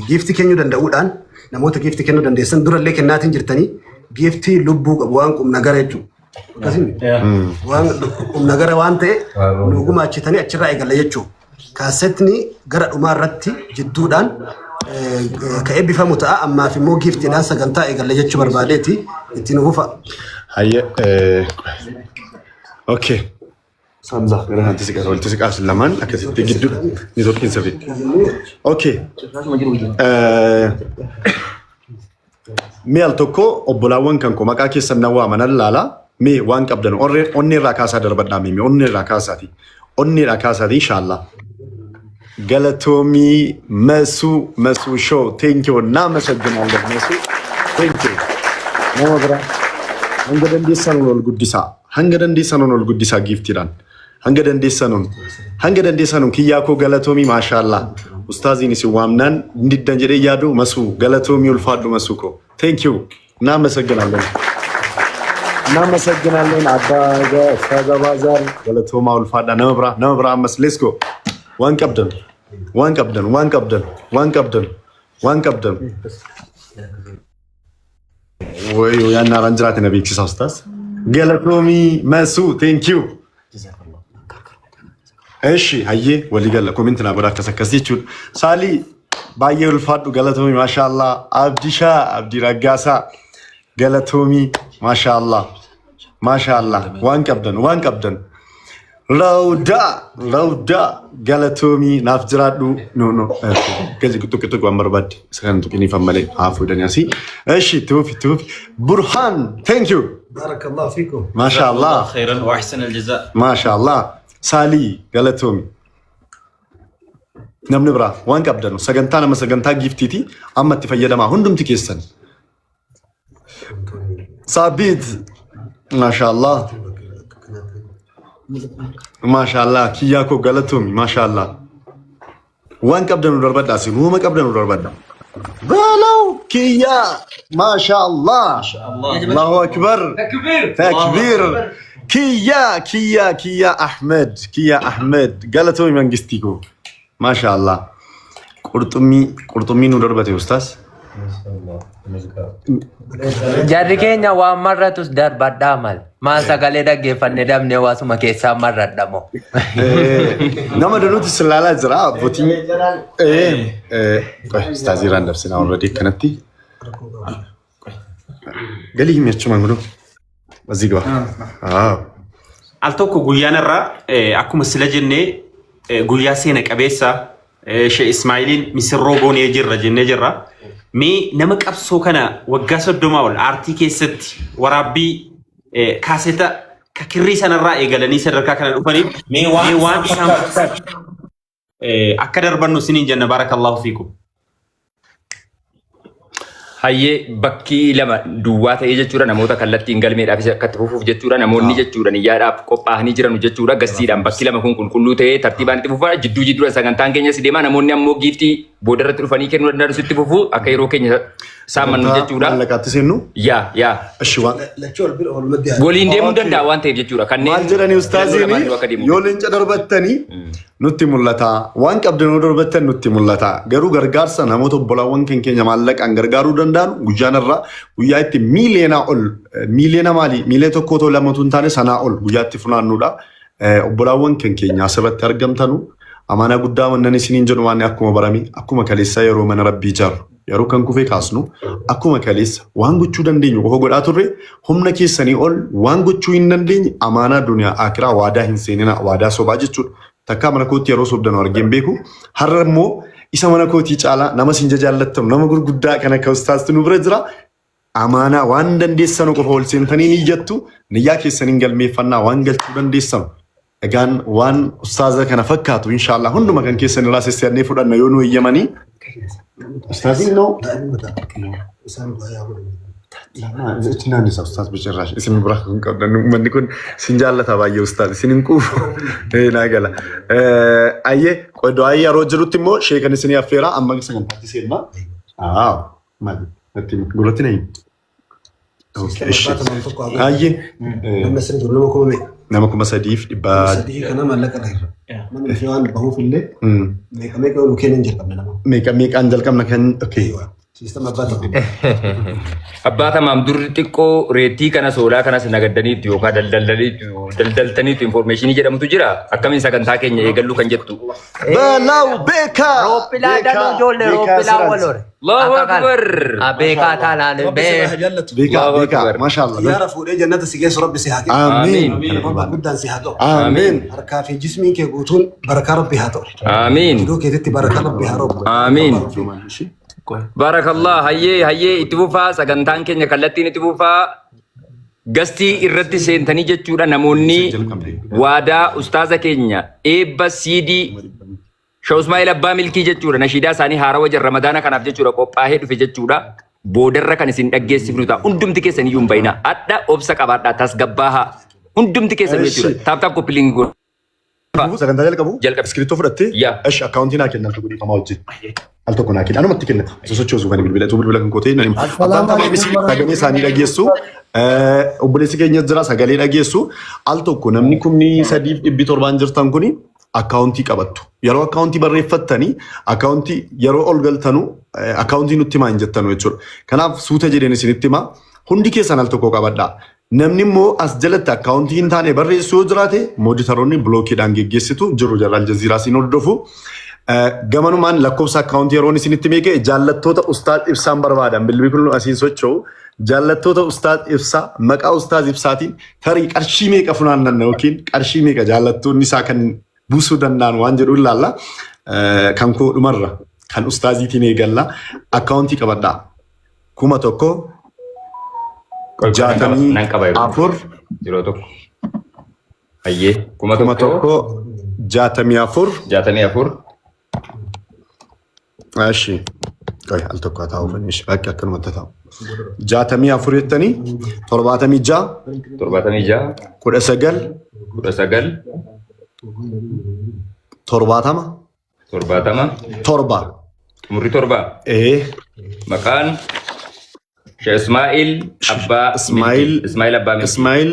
Gifti kennuu danda'uudhaan namoota gifti kennuu dandeessan durallee kennaatiin jirtanii gifti lubbuu qabu waan qubna gara jechuudha. Waan qubna gara waan ta'e dhuguma achitanii achirraa eegalla jechuudha. Kaasetni gara dhumaa irratti jidduudhaan ka eebbifamu ta'a ammaaf immoo giftiidhaan sagantaa eegalla jechuu barbaadeeti ittiin hufa. Okay. Samza, gara hanti siqaa walitti siqaas lamaan akkasitti gidduu niitoorkiin sirrii. Okay. Mee al tokko obbolaawwan kan koo maqaa keessan na waamanan laala. Mee waan qabdan onni irraa kaasaa darbadhaa mee onni irraa kaasaati. Onni irraa kaasaati inshallah. Galatoomii Masuu show. Thank you. Naamasagginaallaf Masuu. Thank you. Nama bira. Hanga dandeessan ol guddisaa. Hanga dandeessan ol guddisaa giftiidhaan. Hanga dandeessan kiyyaa koo galatoomii maashaallah. Ustaaziin isin waamnaan diddan jedhee yaadu Masuu galatoomii ulfaadhu Masuu koo. Thank you. Naamasagginaalleen abbaa Ustaaza Baazar galatoomaa ulfaadha nama bira ammas let's go. Waan qabdan. Wayo yaanna ranjiraate na beeksisa ustaas. Galatoomii Masuu thank you. Eshi hayyee walii galla komentii na bira akkas jechuudha. Saalii baay'ee ulfaadhu galatoomii maashaallah. Abdii Raggaasaa galatoomii maashaallah. Waan qabdan. Rawda galatoomii naaf jiraadhu no gazi tokko waan barbaadde sakan tuqini fammalee haafu daniasi eshi tufi Burhan thank you barakallahu fikum maashaallah khairan wa ahsan aljazaa maashaallah Sali galatoomii namni bira waan qabdan sagantaa giftiti amma itti fayyadamaa hundumti keessan Sabit maashaallah Mashallah, kiyyaa koo galatoomii maashaallah. Waan qabdan darbadhaa si uuma qabdan darbadhaa. Balaw kiyyaa maashaallah. Allahu akbar. Takbir. Kiyyaa Ahmed. Galatoomii mangistii koo. Maashaallah. Qurxummii nu darbate ustaas. Jarri keenya waan marratus darbadhaa mal. Maal sagalee dhaggeeffanne dabnee waasuma keessaa marradhamo. Nama danuuti silaalaa jira abbootiin. Ustaazii raandabsinaa already kanatti. Galii himachuma guduu. Wazii gaba. Al tokko guyyaan irraa akkuma sila jennee guyyaa seena qabeessa Sheikh Ismaa'iliin misirroo goonee jirra. Mee nama qabsoo kana waggaa 30 ol aartii keessatti waraabbii kaaseta kakirrii sanarraa eegalanii sadarkaa kana dhufaniif mee waan isaan akka darbannu siniin jenna barakallahu fiikum. Hayyee bakki lama duwwaa ta'ee jechuudha namoota kallattiin galmeedhaaf akka fufuuf jechuudha namoonni jechuudha niyyaadhaaf qophaa'anii jiran jechuudha gassiidhaan bakki lama kun qulqulluu ta'ee tartiibaan itti fufaa jidduu sagantaan keenya si deemaa namoonni ammoo giiftii booda irratti dhufanii kennuu danda'an itti fufu akka yeroo keenya saamannu jechuudha. Mallaqaatti seennu? Yaa. Ashiwaa. Waliin deemuu danda'a waan ta'eef jechuudha. Maal jedhani ustaaziini yoo leenca darbattanii nutti mul'ata. Waan qabdanoo darbatan nutti mul'ata. Garuu gargaarsa namoota obbolaawwan keenya maallaqaan gargaaruu danda'an guyyaa itti miiliyoona maali? Miiliyoona tokko otoo lamatu hin taane sanaa ol guyyaatti funaannuudha. Obbolaawwan keenya asirratti argamtanu amaana guddaa wannan isiniin jedhu waan akkuma barame akkuma kaleessaa yeroo mana rabbii ijaaru yeroo kan kufee kaasnu akkuma kaleessa waan gochuu dandeenyu qofa godhaa turre humna keessanii ol waan gochuu hin dandeenye amaanaa duniyaa akiraa waadaa hin seenina waadaa sobaa jechuudha. Takkaa mana kootti yeroo sobdanu argeen beeku har'a immoo isa mana kootii caalaa nama sinja jaallattamu nama gurguddaa kan akka ustaastu nu bira jira. Amaanaa waan dandeessanu qofa ol seentanii ni jattu niyyaa keessaniin galmeeffannaa waan galchuu dandeessanu. Egaan waan ustaaza kana fakkaatu inshallah hunduma kan keessan irraa sesseennee fudhanna yoo nu eeyyamanii. Ustaaziin noo Ichinaan isa ustaaz bicirraash isin bira kun qabdan manni kun sin jaallata baay'ee ustaaz isin hin quufu naa gala. Ayyee qoddoo ayyee yeroo jirutti immoo sheekan isinii affeeraa amma sagantaatti seenna. Maali? Natti gurratti nayi. Ayyee. nama 3,000 dhibba sadii kana maallaqa irra namni fi waan bahuuf illee meeqa olu kennan jalqabna nama meeqaan jalqabna kan okay sistema abbaata Abbaata maamdurri xiqqoo reetii kana soolaa kanas nagaddaniitu yookaan daldaltaniitu informationii jedhamutu jira. Akkamiin sagantaa keenya eegalluu kan jettu. Balaw beekaa. Roopilaa danuu ijoollee roopilaa waloore. Allahu Akbar. Beekaa taanaan beekaa maashaallah. yaara fuudhee jannata si geessu rabbi si haa kennu. Amiin. Rabbi guddaan si haa ta'u. Amiin. Harkaa fi jismiin kee guutuun barakaa rabbi haa ta'u. Amiin. Iddoo keetitti barakaa rabbi haa roobu. Amiin. Barakallah hayyee itti fufaa sagantaan keenya kallattiin itti fufaa gastii irratti seentanii jechuudha namoonni waadaa ustaaza keenya eebba siidii Sheikh Ismail Abbaa Milkii jechuudha nashiidaa isaanii haarawa jar Ramadaana kanaaf jechuudha qophaa'ee dhufe jechuudha boodarra kan isin dhaggeessifnu ta'a hundumti keessan iyyuu hin bayina adda obsa qabaadhaa tasgabbaahaa hundumti keessan jechuudha taaptaap koppiliin goon. Sagantaa jalqabu Jalqabu. iskirittoo fudhattee Yaa. ashi akkaawuntii naa kennan tokko dhiifamaa wajjin al tokko naa kenna anumatti kennata sosochoosu kan bilbila kan kootee nani abbaan taphaanis sagalee isaanii dhageessu obboleessi keenya jira sagalee dhageessu al tokko namni 3,700 jirtan kuni akkaawuntii qabattu yeroo akkaawuntii barreeffattanii akkaawuntii yeroo ol galtanu akkaawuntii nutti himaa hin jettanu jechuudha kanaaf suuta jedheen isinitti himaa hundi keessan al tokko qabadhaa. Namni immoo as jalatti akkaawuntii hin taane barreessuu yoo jiraate mooditaroonni bilookiidhaan geggeessitu jiru jala aljaziiraa siin hordofu. Gamanumaan lakkoofsa akkaawuntii yeroon isinitti meeqe jaallattoota ustaad ibsaan barbaadan bilbii kun asiin socho'u jaallattoota ustaad ibsaa maqaa ustaad ibsaatiin tarii qarshii meeqa funaannanna yookiin qarshii meeqa jaallattoonni isaa kan buusuu danda'an waan jedhu ilaalla. Kan koo dhumarra kan ustaaziitiin eegalla akkaawuntii qabadhaa 1,000 Jaatamii afur Yeroo tokko. Hayyee 1,000 jaatamii afur. Ashi al tokko haa ta'u fanish bakki akkanumatti ta'u. Jaatamii afur jettanii 76 19 70 Murri torba. Maqaan Sheikh Ismail Abbaa Ismail Abbaa Milkii. Ismail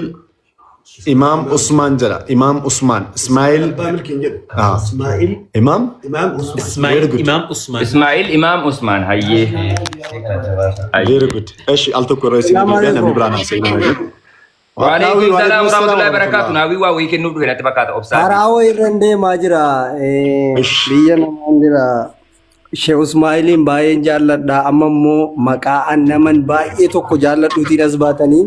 Imam Usman jira. Imam Usman. Ismail Abbaa milkiin jedhu. Ismaa'il Imam Imaam Usman. Ismail Imam Usman. Ismail Imam Usman hayyee. very good. Ashi al tokko irra isin deebi'ee namni biraan haasa'e nama jedhu. Waalaikum salaam warahmatullahi wabarakatuh. Naawii waa wayii kennuuf dhufe natti fakkaata obsaa. Karaawoo irra deemaa jira. Biyya namaan jira. Sheikh Ismailiin baay'een jaalladha. Amma immoo maqaa naman baay'ee tokko jaalladhuutiin as baatanii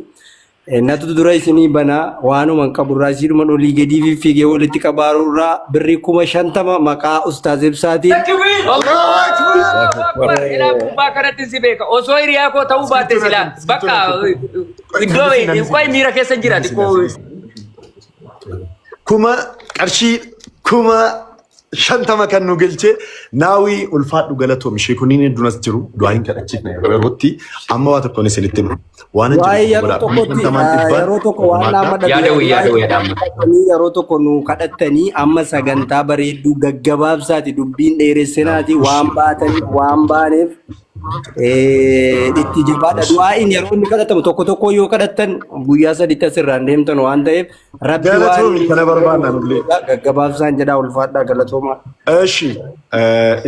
natu dura isinii banaa waanuma qaburraa isiidhuma olii gadii fiigee walitti qabaarurraa birrii 50,000 maqaa ustaaz ibsaatiin. Ilaa kubbaa kanatti si beeka. Osoo hiriyaa koo ta'uu baatte silaa bakka iddoo qoy miira keessa jira xiqqoo. Kuma qarshii 50,000 kan nu galche naawii ulfaadhu galatoom ishee kunniin hedduunas jiru du'aa hin kadhachiifne yerootti amma waa tokkoon isinitti himu. Waan Yeroo tokko waan nama yeroo tokko nu kadhattanii amma sagantaa bareedduu gaggabaabsaati dubbiin dheeressinaati waan baatanii waan baaneef itti jabaadha. Du'aa'iin yeroo inni kadhatamu tokko yoo kadhattan guyyaa sadiitti asirraan deemtan waan ta'eef rabbi galatoom kana barbaadna nullee. gaggabaabsaan jedhaa ulfaadhaa galatooma. Eshi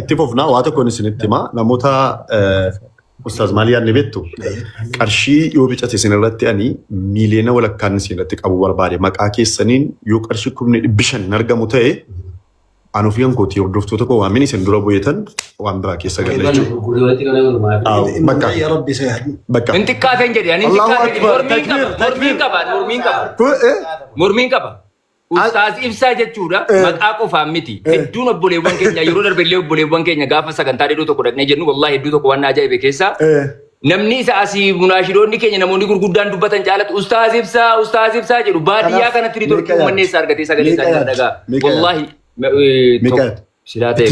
itti fufnaa waa tokkoon isinitti himaa namoota ustaaz maalii yaadne beektu qarshii yoo bicate isin irratti ani miiliyoona walakkaan isin irratti qabu barbaade maqaa keessaniin yoo qarshii 500 argamu ta'e anu fi hankooti hordoftoota koo waamin isin dura bu'eetan waan biraa keessa gala jechuudha. Bakka. Ya Rabbi sayyaadu. Bakka. Inti kaateen jedhe ani mormiin qaba. Ustaaz ibsaa jechuudha maqaa qofaan miti. Hedduun obboleewwan keenya yeroo darbeellee obboleewwan keenya gaafa sagantaa dheedoo tokko dhaqnee jennu wallaahi hedduu tokko waan ajaa'ibe keessaa namni isa asii munaashidoonni keenya namoonni gurguddaan dubbatan jaalatu ustaaz ibsaa jedhu baadiyyaa kanatti ni torkii uummanni eessa argatee sagalee isaa jala dhagaa. Wallaahi Silaatee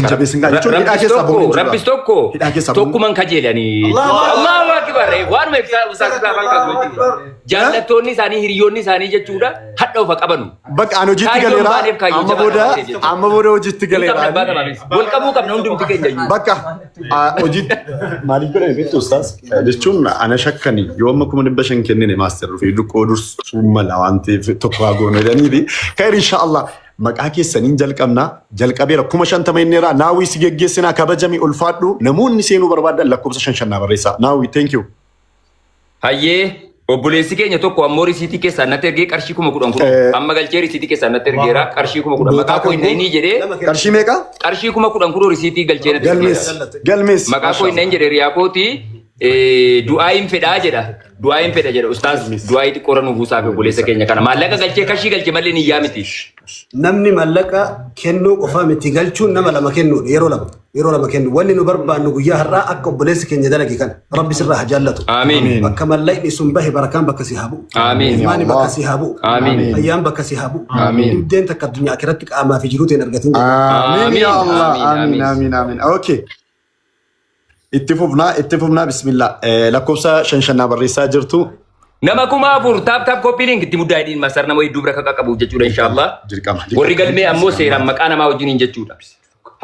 rabbis tokko man kajeelanii Allahu akbar waan meeqa jaallattoonni isaanii hiriyoonni isaanii jechuudha hadha ofa qabanu bakka aan hojiitti galeera amma booda hojiitti galeera wal qabuu qabna hundumti keenya bakka hojiitti maaliif godhame beektu ustaas jechuun ana shakkani yoo amma 500 kennine maaster fi duqqoo dursuu mala waan ta'eef tokko haa goone jedhanii ka'e inshallah maqaa keessaniin jalqabeera 50 inneera naawii si geggeessinaa kabajamii ulfaadhu namoonni seenuu barbaadan lakkoofsa 5 barreessaa naawii thank you hayyee obboleessi keenya tokko ammoo risiitii keessaa natti ergee qarshii 10,000 amma galchee risiitii keessaa natti ergeera qarshii 10,000 maqaa koo inni jedhee qarshii meeqa qarshii 10,000 risiitii galchee natti galmees maqaa koo inni jedhee riyaa kooti du'aayin fedhaa jedha ustaas du'aayi xiqqoora nu buusaaf obboleessa keenya kana maallaqa galchee qarshii galche malee ni yaa miti namni maallaqa kennuu qofaa miti galchuun nama lama kennu yeroo lama kennu wanni nu barbaannu guyyaa har'aa akka obboleessi keenya dalage kan rabbi sirraa haa jaallatu amiin bakka mallaqni sun bahe barakaan bakka si habu amiin imaani bakka si habu amiin ayyaan bakka si habu amiin deen takka addunyaa akhiratti qaamaa fi jiruutiin argatin amiin ya allah amiin okay itti fufnaa bismillah lakkoofsa 5 barreessaa jirtu nama kuma afur taap koppii link itti muddaa hidhiin masar nama hedduu bira qaqqabu jechuudha inshallah warri galmee ammoo seeraan maqaa namaa wajjiniin jechuudha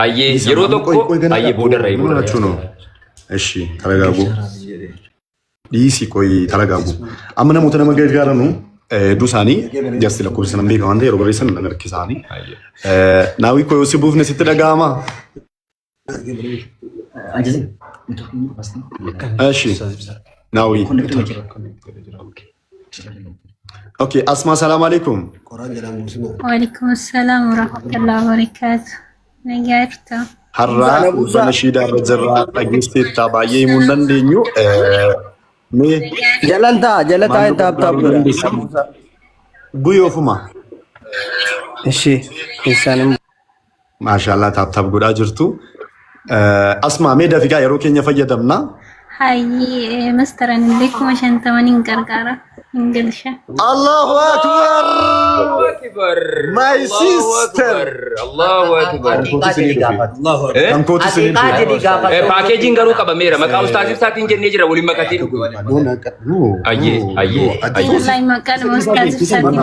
hayyee yeroo tokko hayyee boodarra himuu eshi taragaagu dhiisii qoyi taragaagu amma namoota nama gargaaranu dusaanii jasti lakkoofsa nan beeka waan ta'e yeroo barreessan nan harkisaanii naawii koo yoo si buufne sitti dhaga'ama eshi naawii اوكي اسماء السلام عليكم وعليكم السلام ورحمه الله وبركاته نجارتا حرا بنشيدا رجرا اجستي تابعي من دنيو مي جلتا تاب بويو فما ايشي انسان ما شاء الله تاب غدا جرتو اسماء ميدا فيكا يرو كينيا فيدمنا هاي مستر عندكم عشان 80 قرقره انجلش الله اكبر ماي سيستر الله اكبر كم كنت سنين باكيجين غرو قبميرا مقا استاذ ساتين جني جرا ولي مكاتي اييه والله ما كان استاذ ساتين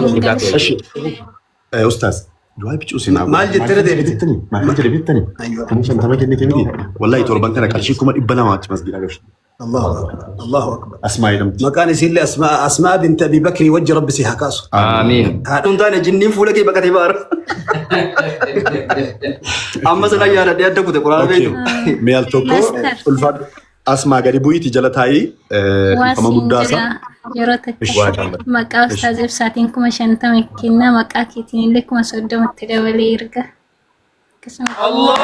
استاذ دواي بيجوسينا ما جتره دي بتتني ما جتره بتتني ايوه مشان تما كني تمدي والله توربان كان قرشيكم ابنا ما مسجد اغش الله اكبر اسماء دم مكان يسيل اسماء بنت ابي بكر وجه ربي سي حكاس امين هادون تاني جنين فولكي بكتي بار اما سنا يا رد يدكو قران بيتو ميال توكو الفاد اسماء غادي بويتي جلتاي فما مداسا يروتك مقا استاذ ساتين كما شنتم كنا مقا كيتين لكم سودم تدبلي يرغا الله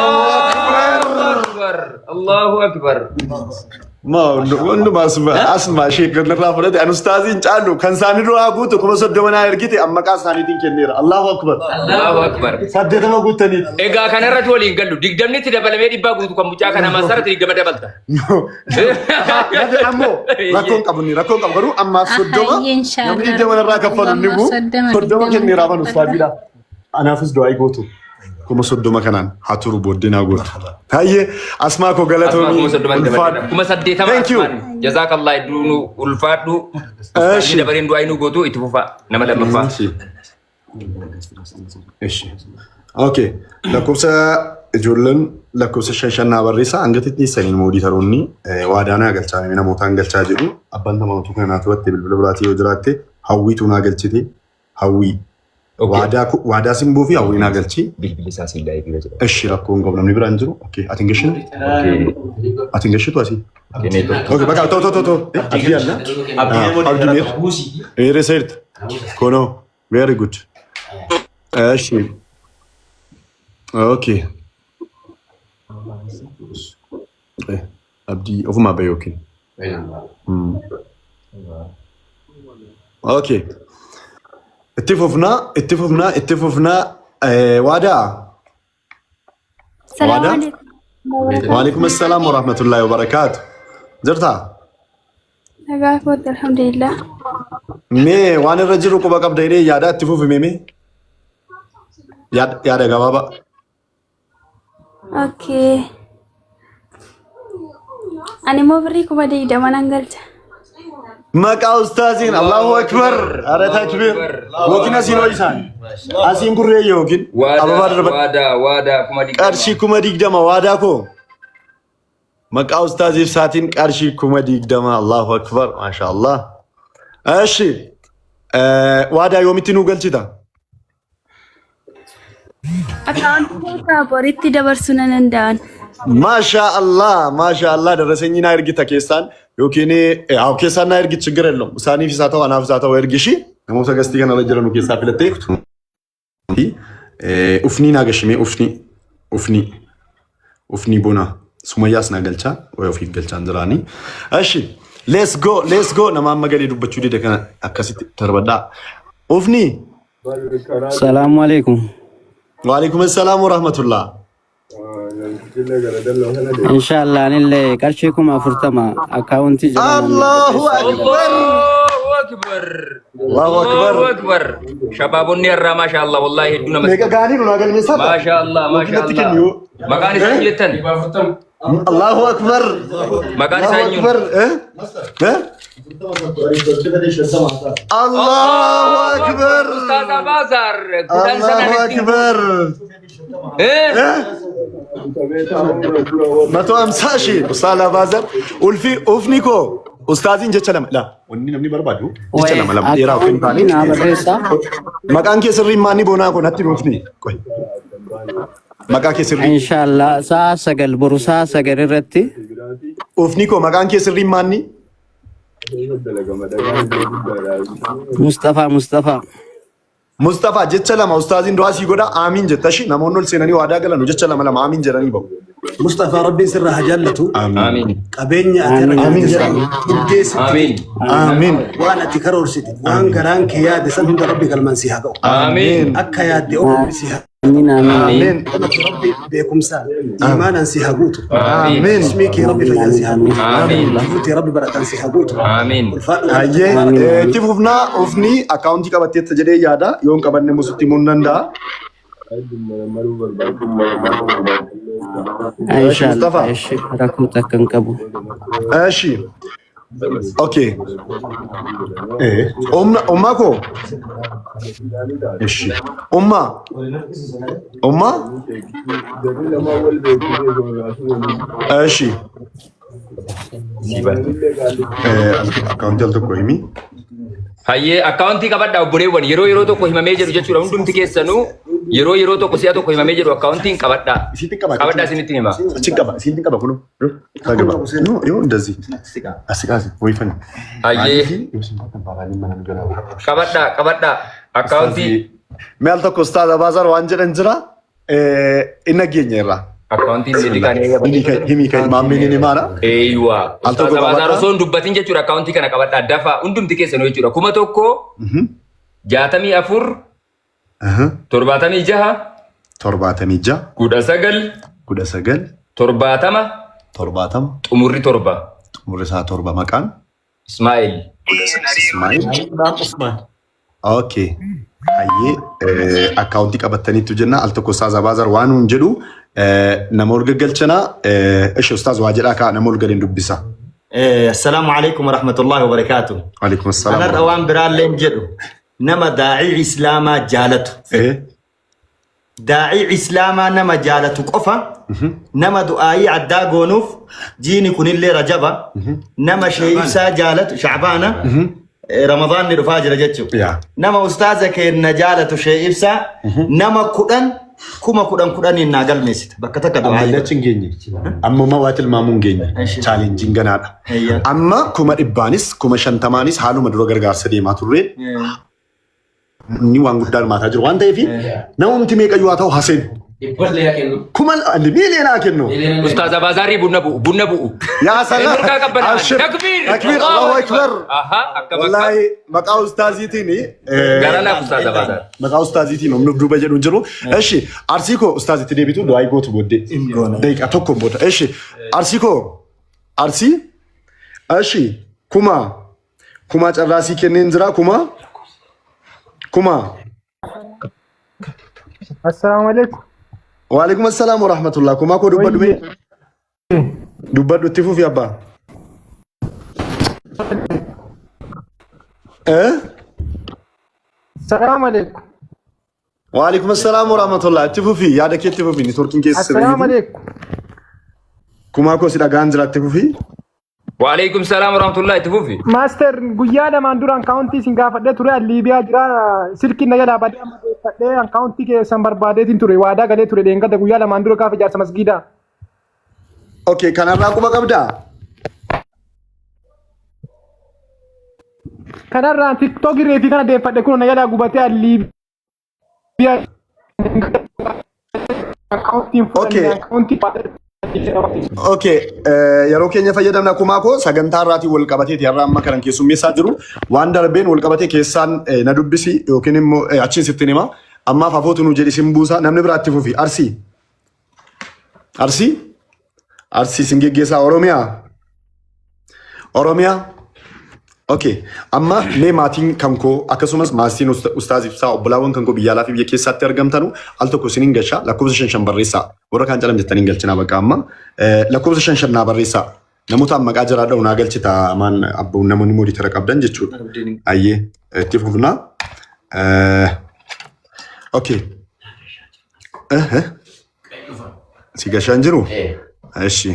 اكبر الله اكبر ما ما اسمع شيء كنا رافض ان استاذين قالوا كان ساني دو اغوت كما سدمنا يرغيتي اما قا ساني تين كنير الله اكبر سدد ما غوتني ايغا كان رجولي قالوا دغدمني تدبلمي ديبا غوت كم بوچا كان مسرت يغم دبلتا هذا امو ركون قبرو اما سدما يمني دمنا را كفلوا نبو سدما كنير ابن استاذيلا انا فز دو اي غوتو كما سدما كانان حاترو بودينا غوت هاي اسماكو غلطوني كما سديتا جزاك الله يدونو الفادو استاذ دبرين دو اينو غوتو اتفوفا نما دمفا ايش اوكي لكوسا جولن لكوسا شاشنا بريسا انغتتني سنين مودي تروني وادانا غلچا مينا موتان غلچا جدو ابانتا موتو كناتو وتي بلبلاتي وجراتي حويتونا غلچتي حوي وادا سيمبو في اوينا غلچي بالبلسا سيلاي بيجو ايش راكون قبل نبرا انجرو اوكي اتنغشن تواسي اوكي بقى تو ابي الله ابي ايه ريسيرت كونو فيري جود ايش اوكي ابدي اوف ما بيوكي اوكي اتفقنا وادا السلام عليكم وعليكم السلام ورحمة الله وبركاته زرتا نغاكوت الحمد لله مي وانا الرجل كوبا قبل ديري يادا اتفوف ميمي يادا غبابا Okay. Ani mau beri kepada ida mananggalcha. Maqaa ustaaziin Allahu akbar. Ara takbir. Yookiin asiin ho'isan. Asiin gurree yookiin ababaa darba. Waada kuma digdama. Qarshii 20 waadaa koo. Maqaa ustaaziif saatiin qarshii 20 Allahu akbar. Maashaallah. Ashi. Waadaa yoomitti nu galchita? Akkaawuntii boritti dabarsuu nan danda'an. ማሻአላህ ደረሰኝና እርግጥ ተከስታን ዮኪኒ አው ከሳና እርግጥ ችግር የለም ሳኒ ፊሳታው አናፍሳታው እርግሺ ነሞተ ገስቲ ገና ለጀረኑ ከሳ ፍለቴ ኡፍኒ ናገሽሜ ኡፍኒ ቡና ሱመያስ ናገልቻ ወይ ኦፊ ገልቻ እንዝራኒ እሺ ሌትስ ጎ ነማመገል ዱበቹ ዲደ ከና አከሲት ተርበዳ ኡፍኒ ሰላም አለይኩም ወአለይኩም ሰላም ወራህመቱላህ ኢንሻአላህ እኔ ቀርሼኩም አፍርተማ አካውንቲ ጀና አላሁ አክበር ሸባቡኒ ያራ ማሻአላህ ወላሂ ሄዱና ሜጋ ጋኒ ነው አገል መሰጣ ማሻአላህ መቃኒ ሰኝተን አላሁ አክበር መቃኒ ሰኙ አላሁ አክበር ኡስታዝ አባዛር ጉዳን አላሁ አክበር 150 ሺህ ኡስታዝ አባዛር ኡልፊ ኡፍኒኮ ኡስታዚን ጀቸለማ ላ ወኒ ነምኒ በርባዱ ጀቸለማ ላ የራው ኩንታኒ መቃን ከስሪ ማኒ ቦና ኮ ነቲ ኡፍኒ ቆይ መቃ ከስሪ ኢንሻአላህ ሰገል ቦሩሳ ሰገል ረቲ ኡፍኒኮ መቃን ከስሪ ማኒ ሙስጠፋ ጀቸለማ ኡስታዚን ዱዓ ሲጎዳ አሚን ጀተሺ ነሞኖል ሴነኒ ዋዳ ገለኑ ጀቸለማ ለማ አሚን ጀረኒ በው ሙስጠፋ ረቢ ስራ ሀጃለቱ አሚን ቀበኛ አሚን አሚን ዋና ትከሮርሲቲ ዋን ገራን ከያደ ሰን ሁንደ ረቢ ከልማን ሲሃቀው አሚን አካ ያደ ኦ ሲሃ አሚን አሚን ربي بكم سال إيمانا سيهاجوت آمين اسمك يا ربي فجأة سيهاجوت آمين يا ربي بركان سيهاجوت آمين aye tifufna ufni akaunti qabatte tajade yaada yon qabanne musutti munnanda ኢንሻአላህ እሺ ረኩት ተከንቀቡ እሺ ኦኬ ኡማ ኮ እሺ ኡማ እሺ አካውንት አልተቆይሚ hayyee akkaawuntii qabadhaa obboleewwan yeroo tokko himamee jedhu jechuudha hundumti keessanuu yeroo tokko si'a tokko himamee jedhu akkaawuntiin qabadhaa qabadhaa isinitti hima ሲንቲን ቀባ ሁሉ ታገባ ኖ ይሁን እንደዚህ አስቃስ ወይ ፈን hayyee qabadhaa akkaawuntii ሚያል tokko ኡስታዝ አባዛር ዋንጀን እንጅራ ኢነገኘራ akkaawuntiin dedikaanii himi kai maamini maana eeywa ኡስታዝ አባዛር osoon dubbatin jechuudha akkaawuntii kana qabadhaa dafa hundumti keessanuu jechuudha 1,164 76 76 19 70 xumurri 7 isaa 7 maqaan Ismaa'il ኦኬ hayyee akkaawuntii qabataniitu jenna al tokko ኡስታዝ አባዛር ዋኑን jedhu nama ol galchana ishi ኡስታዝ waa jedhaa ka nama ol galen dubbisa السلام عليكم ورحمة الله وبركاته. عليكم السلام. أنا روان برالين جدو نما داعي إسلاما جالته. داعي إسلاما نما جالته قفا نما دعائي عدا قونوف جيني كن اللي رجبا نما شيء سا جالته شعبانا رمضان نرفاجر جتشو نما أستاذك إن جالته شيء سا نما كدن kuma kudhan inni nagal mesit bakka takka du'aa ammalachin geenye amma mawaatil maamuun geenye chaalenjiin ganaadha amma kuma dhibbaanis kuma shantamaanis haaluma dura gargaarsa deemaa turre ni waan guddaan maataa jiru waan ta'eef namumti meeqayyuu haa ta'u haseen kuma miiliyoonaa kennu ኡስታዝ አባዛሪ ቡነ ቡኡ yaa salaam takbir Allahu akbar wallahi maqaa ustaaziitiin garanaaf ኡስታዝ አባዛር maqaa ustaaziitiin humnuuf duuba jedhu jiru eshi arsii koo ustaazitti deebitu du'aa gootu booddee daqiiqaa tokko booda eshi arsii koo arsii eshi kuma carraasii kenneen jira kuma Assalamu alaikum. وعليكم السلام ورحمة الله كما كو دبدو مي دبدو تفو في أبا السلام عليكم. وعليكم السلام ورحمة الله تفو في يا دكي تفو في نتوركين كيس السلام عليكم. كما كو سيدا غانزلا تفو في وعليكم السلام ورحمة الله تفوفي. ماستر guyyaa lamaan dura akkaawuntii sin gaafadhee ture Liibiyaa jira silkii na jalaa badee amma deeffadhee akkaawuntii keessan barbaadeetiin ture waadaa galee ture deengada guyyaa lamaan dura gaafa ijaarsa masgiidaa. اوكي كان الراقبة قبدا kanarraan tiktookii reetii kana deeffadhe kun na jalaa gubatee Liibiyaa akkaawuntiin fudhannee akkaawuntii اوكي يرو كينيا فيدمنا كوماكو سغنتا راتي والقبتي تيرا ما كان كيسو ميساجرو وان دربين والقبتي كيسان ندبسي يوكينم اچين ستينما اما فافوتو نو جدي سمبوسا نمن براتي فوفي ارسي سنگيگيسا اوروميا اوكي اما مي ماتين كانكو اكسومس ماسين استاذ ابسا اوبلاون كانكو بيالا في بيكيسات ترغمتانو التو كوسينين گشا لاكوز شنشن بريسا ورا كان جلم جتنين گلچنا بقى اما لاكوز شنشن نا بريسا نموتا مقاجرا دونا گلچتا امان ابو نموني مودي ترقبدن جچو ايه تفوفنا اوكي سيگا شانجرو ايشي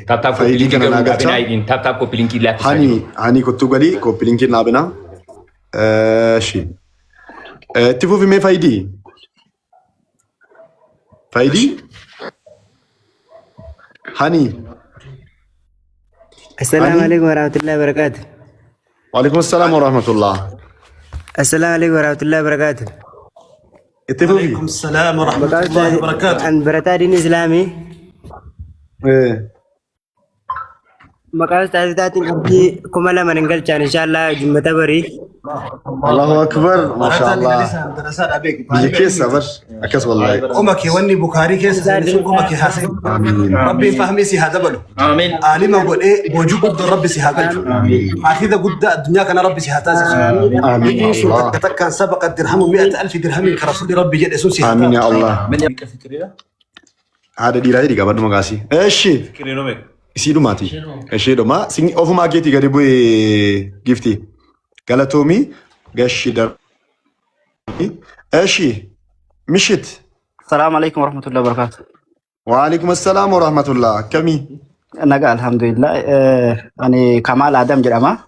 تاب تاب كوبي لينكي كم بنا يدين تاب تاب كوبي لينكي لا هاني كنتو غالي كوبي لينكي نابنا شي تفو في مي فايدي هاني السلام عليكم ورحمة الله وبركاته. وعليكم السلام ورحمة الله. السلام عليكم ورحمة الله وبركاته. تفو في عليكم السلام ورحمة الله وبركاته. عن برتا دين إسلامي. مقاس تاتي قبي كمالا من انقل إن شاء الله جمعة بري. الله أكبر ما شاء الله. دراسات أبيك. بيجيكيس أبر أكس والله. قومك يوني بخاري كيس سنسون قومك حاسين. ربي فهمي سي هذا بلو. آمين. عالم أقول إيه بوجود قد ربي سي هذا. أكيد قد الدنيا كان ربي سي هذا. آمين. الله. كان سبق الدرهم 100,000 درهم كرسول ربي جد سوسي. آمين يا الله. هذا ديراي دي كابر مغاسي. إيش؟ Isidu mati. Eshedo ma sing ofu marketi gadi boy gifti. Galatomi gashidar. Eshi mishit. السلام عليكم ورحمة الله وبركاته. وعليكم السلام ورحمة الله. كمي؟ أنا الحمد لله. أنا كمال آدم جرامة.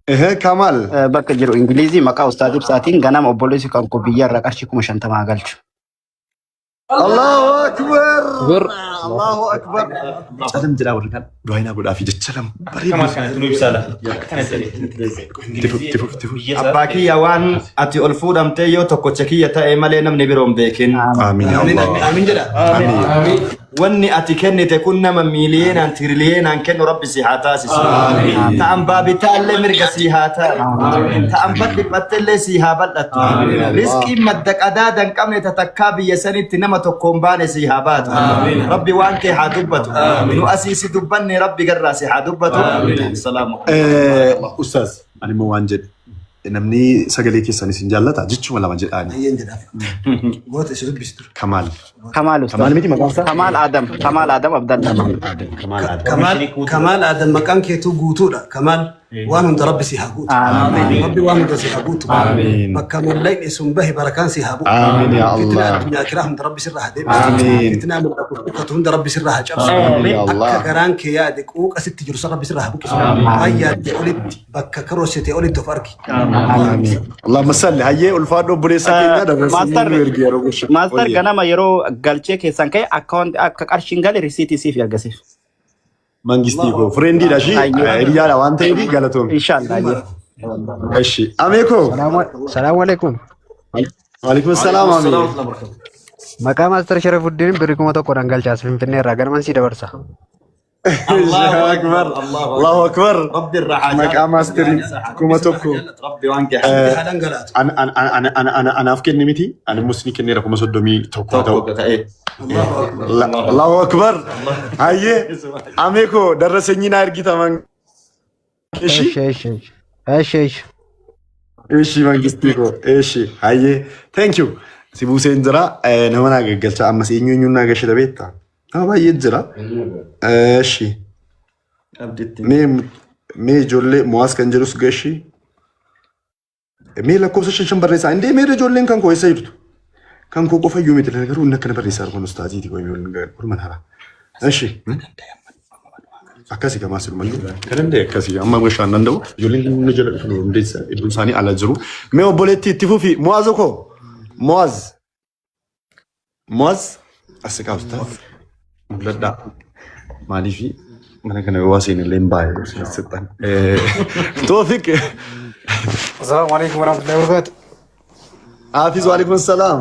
إيه كمال. بكجرو إنجليزي مكا أستاذ بساتين غنام أبوليسي كان كوبيار ركاشيكو مشان تما قالش. الله أكبر. الله أكبر. سلام جلا وركان. دوينا بودا في جتلم. كمال كانت نوي بسالة. تفو. أباكي يوان أتي ألفودم تيو تكوتشكي يتا إمالينا من بيروم بيكين. آمين يا الله. آمين جدا. آمين. واني أتكني تكون من مليين أن تريليين أن كن ربي سيحاتا سيسا تأم بابي تألي مرق سيحاتا تأم بدك بطل سيحابات رزقي مدك أدادا كم يتتكابي يساني تنما تقومبان سيحابات ربي وانك حادبتو نو أسيسي دبني ربي قراسي حادبتو السلام عليكم أستاذ أنا موانجد namni sagalee keessan isin jaallata jechuma lama jedhaani. Ayyeen jedhaaf. Goota isin dubbistur. Kamal. كمال أستاذ. Kamal miti maqaan isaa? كمال آدم عبد الله. Kamal Adam maqaan keetuu guutuudha. Kamal waan hunda rabbi si haa guutu. Rabbi waan hunda si haa guutu. Bakka mul'ayni sun bahi barakaan si haa bu'u. Amiin yaa Allah. Fitnaa addunyaa kiraa hunda rabbi sirraa haa deebisu. Fitnaa mul'atu hunda rabbi sirraa haa cabsu. Akka garaan kee yaade quuqa sitti jiru san rabbi sirraa haa buqqisu. Waan yaadde olitti bakka karoosite olitti of argi. اللهم صل هي الفادو بوليسا كينيا درس ماستر غنام يرو galchee keessan ka'e akka qarshiin gale risiitii siif ergasiif. Mangisti ko friendly da shi riyaala waan ta'eef galatoom. Inshallah. Eshi ameeko. Salaamu alaikum. Waalaikum salaam amee. Maqaa Maaster Sharafuddin birrii 1,000 galchaas Finfinnee irraa ganama sii dabarsa. الله أكبر الله أكبر ربي الرحمن مقام ماسترين كما تبكو ربي وانك أنا أفكر نمتي أنا مسني كني ركوم صدومي توقع الله أكبر هاي أميكو درسني ناير كي تمام إيش إيش من جستيكو إيش هاي thank you Sibuseen jira nama naa gaggalcha ammas eenyuun naa gashita beektaa? Nama baay'ee jira. Eshi mee ijoollee mo'aas kan jedhus gashi. Mee lakkoofsa shan barreessaa indee mee ijoolleen kan koo eessa jirtu? Kan koo qofa iyyuu miti garuu inni akkana barreessaa argamu ustaaziiti koo ijoolleen hara. Eshi akkasii gamaa siru malee kan danda'e akkasii amma gashaan danda'u ijoolleen inni jala dhufu hundeessa iddoon isaanii ala jiru. Mee obboleetti itti fufi mo'aazoo koo mo'aaz asiqaa ustaaz mul'adhaa maaliifi mana kana waa seenillee hin baay'ee sixan. Toofiq. Assalamu alaikum warahmatullahi wabarakatuh. Hafiz wa alaikum assalam.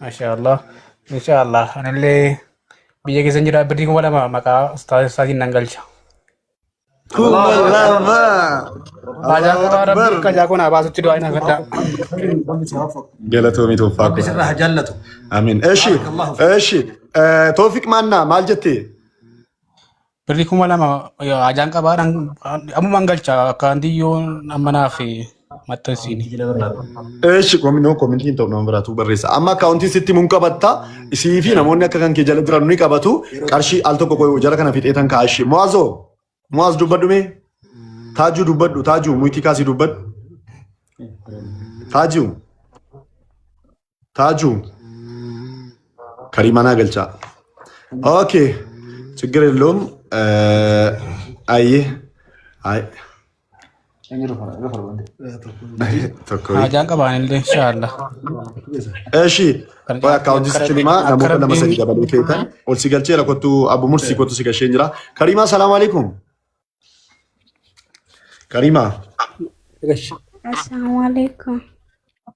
Mashallah. Inshallah. Anillee biyya keessa jira birrii kuma lama maqaa ustaazaatiin nan galcha. Kuma lama. Baajaa qabaa rabbi kajaa kun abaasutti du'aa ina gaddaa. Galatoomii Tooffaa. ربي سرها جلته Amiin. Eshi. Toofiq maannaa maal jettee? Birrii kuma lama ajaan qabaa ammumaan galcha akkaan diyyoon ammanaa fi maxxansiini. Eshi komintiin ta'u nama biraatu barreessa. Amma akkaawuntii sitti mun qabatta. Isii fi namoonni akka kan kee jala jiran ni qabatu. Qarshii al tokko koyuu jala kana fixeetan kaa'ashi. Mo'aaz dubbadhu mee? Taajuu dubbadhu. Taajuu muytii kaasii dubbadhu. Taajuu. Kariimanaa galchaa. Okay. ችግር የለውም። Ajaan qabaan illee inshallah. እሺ አካውንት ሲችልማ namoota lama sadii dabaluu feetan ol si galcheera kottu abbu mursi kottu si gasheen jira. Kariima salaamu alaikum. Kariima. Assalamu alaikum.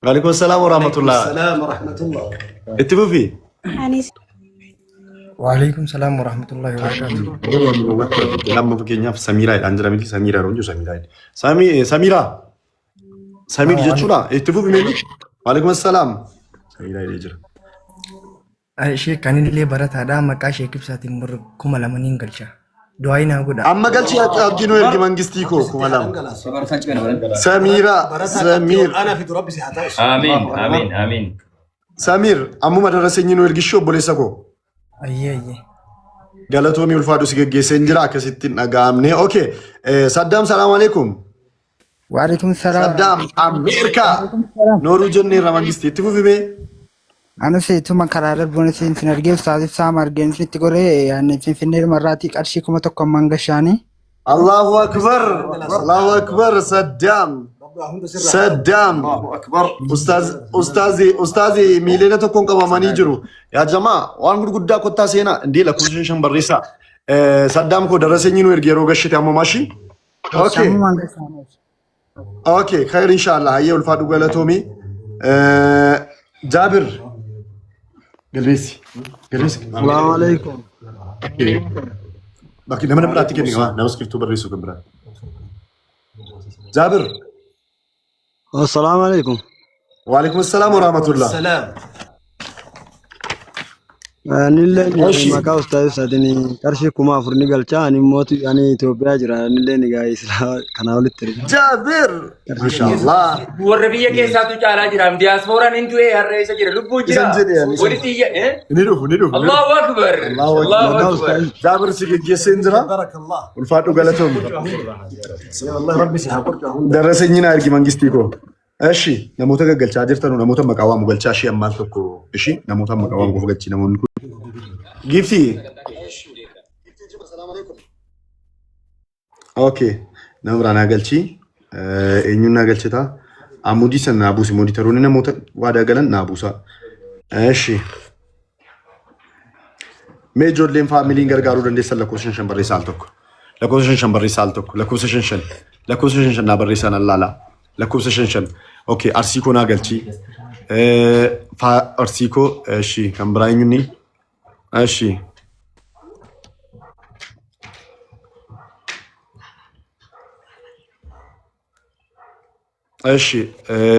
Waalaikum salaam wa rahmatullah. السلام ورحمة الله. Itti fufi. Anis Waalaikum salam warahmatullahi wabarakatuh. Lamma fakkeenyaaf Samiiraadhaan jira miti Samiiraa roonju Samiiraadha. Samiir jechuudha. Itti fufi mee? Waalaikum salaam. Samiiraadha jira. Sheek kanillee barataadha maqaa sheek ibsaatiin kuma lama niin galcha. Du'aa naa godha. Amma galchi abdiin ergi mangistii koo kuma lama. Samiira. أنا في ربي سيحتاج. Amiin. Samiir ammuma daraseenyi nu ergishoo obboleessa koo. Ayyee. Galatoomii ulfaadhu si geggeesseen jira akkasittiin dhaga'amne. Okay. Saddaam salaamu alaikum. Waalaikum salam. Saddaam Ameerikaa. Nooruu jennee irra mangistii itti fufime. Anas ituma karaa darbuun isin argee ustaaziif saama argeen isinitti goree yaanne finfinnee marraatii qarshii kuma tokko amman gashaanii. Allahu akbar. Saddaam. Ustaazi miileena tokkoon qabamanii jiru. Yaa jamaa waan gurguddaa kottaa seenaa indee lakkoofsa shan barreessaa. Saddaam koo daraseenyi nu ergi yeroo gashite amma maashi. Okay, khair inshallah. Hayyee ulfaadhu galatoomii. Jaabir. Galmeessi. Assalamu alaikum. Bakki nama biraatti kenni nama iskirtuu barreessuu kan biraa. Jaabir. Assalamu alaikum. Waalaikum assalam wa rahmatullah. السلام. Anillee maqaa ustaaziif isaatiin qarshii kuma afur ni galcha ani mootu ani Itoophiyaa jira anillee ni gaa'ee isla kana walitti erga. Jaabir. Mashallah. Warra biyya keessaatu caalaa jira. Diyaaspooraan hin du'e har'a isa jira. Lubbuun jira. Walitti iyya. Ni dhufu. Allahu akbar. Jaabir si geggeesseen jira. بارك الله. Ulfaadhu galatoomii. الله ربي سيحفظك. Daraseenyi na ergi mangistii koo. Eshi namoota gaggalchaa jirtanu namoota maqaa waamu galchaa ishee ammaan tokko ishi namoota maqaa waamu qofa galchi namoonni kun. Giftii. Okay. Nama biraa naa galchi. Eenyuun naa galchita. Amudii san naa buusi. Mooditaroonni namoota waadaa galan naa buusa. Eshi. Mee ijoolleen faamiliin gargaaruu dandeessan lakkoofsa shan barreessaa al tokko. Lakkoofsa shan naa barreessaa nan laala. Lakkoofsa shan. Okay, arsii koo naa galchi. Arsii koo eshi kan biraa eenyuun eshi. Eshi.